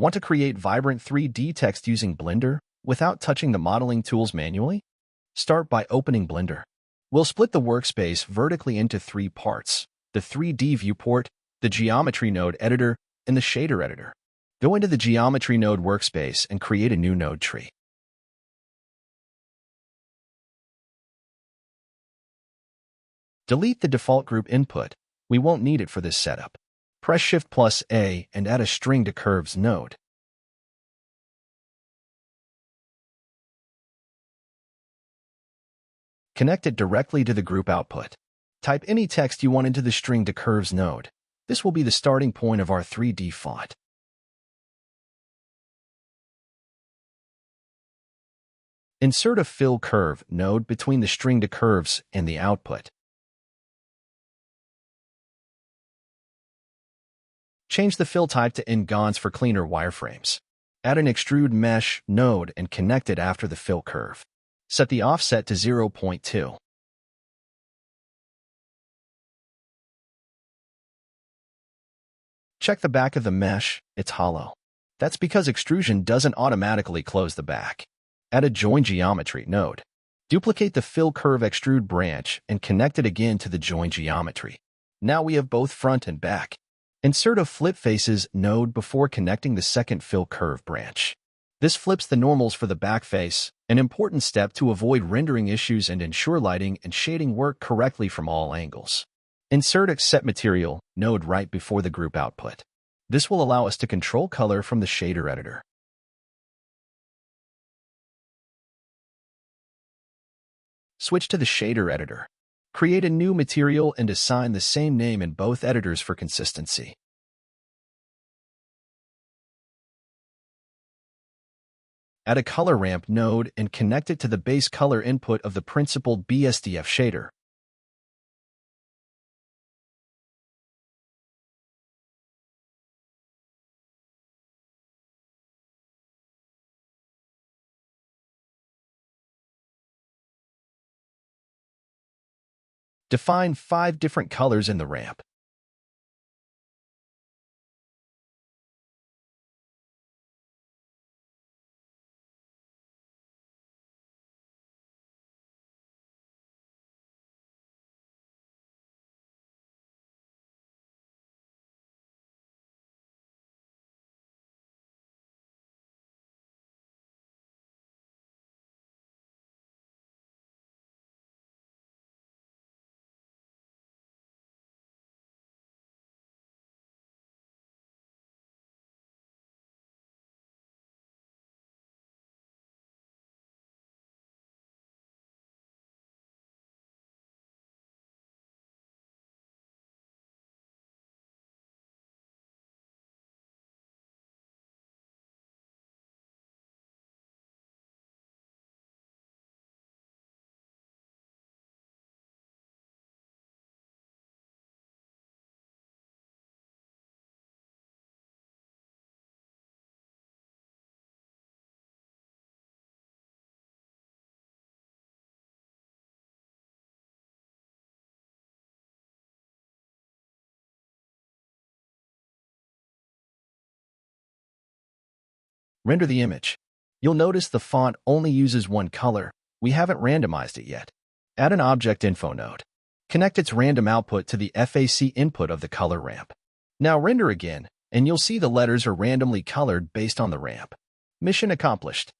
Want to create vibrant 3D text using Blender without touching the modeling tools manually? Start by opening Blender. We'll split the workspace vertically into 3 parts: the 3D viewport, the geometry node editor, and the shader editor. Go into the geometry node workspace and create a new node tree. Delete the default group input. We won't need it for this setup. Press Shift+A and add a string to curves node. Connect it directly to the group output. Type any text you want into the string to curves node. This will be the starting point of our 3D font. Insert a fill curve node between the string to curves and the output. Change the fill type to N-Gons for cleaner wireframes. Add an extrude mesh node and connect it after the fill curve. Set the offset to 0.2. Check the back of the mesh, it's hollow. That's because extrusion doesn't automatically close the back. Add a join geometry node. Duplicate the fill curve extrude branch and connect it again to the join geometry. Now we have both front and back. Insert a flip faces node before connecting the second fill curve branch. This flips the normals for the back face, an important step to avoid rendering issues and ensure lighting and shading work correctly from all angles. Insert a set material node right before the group output. This will allow us to control color from the shader editor. Switch to the shader editor. Create a new material and assign the same name in both editors for consistency. Add a color ramp node and connect it to the base color input of the principled BSDF shader. Define 5 different colors in the ramp. Render the image. You'll notice the font only uses one color. We haven't randomized it yet. Add an object info node. Connect its random output to the FAC input of the color ramp. Now render again, and you'll see the letters are randomly colored based on the ramp. Mission accomplished.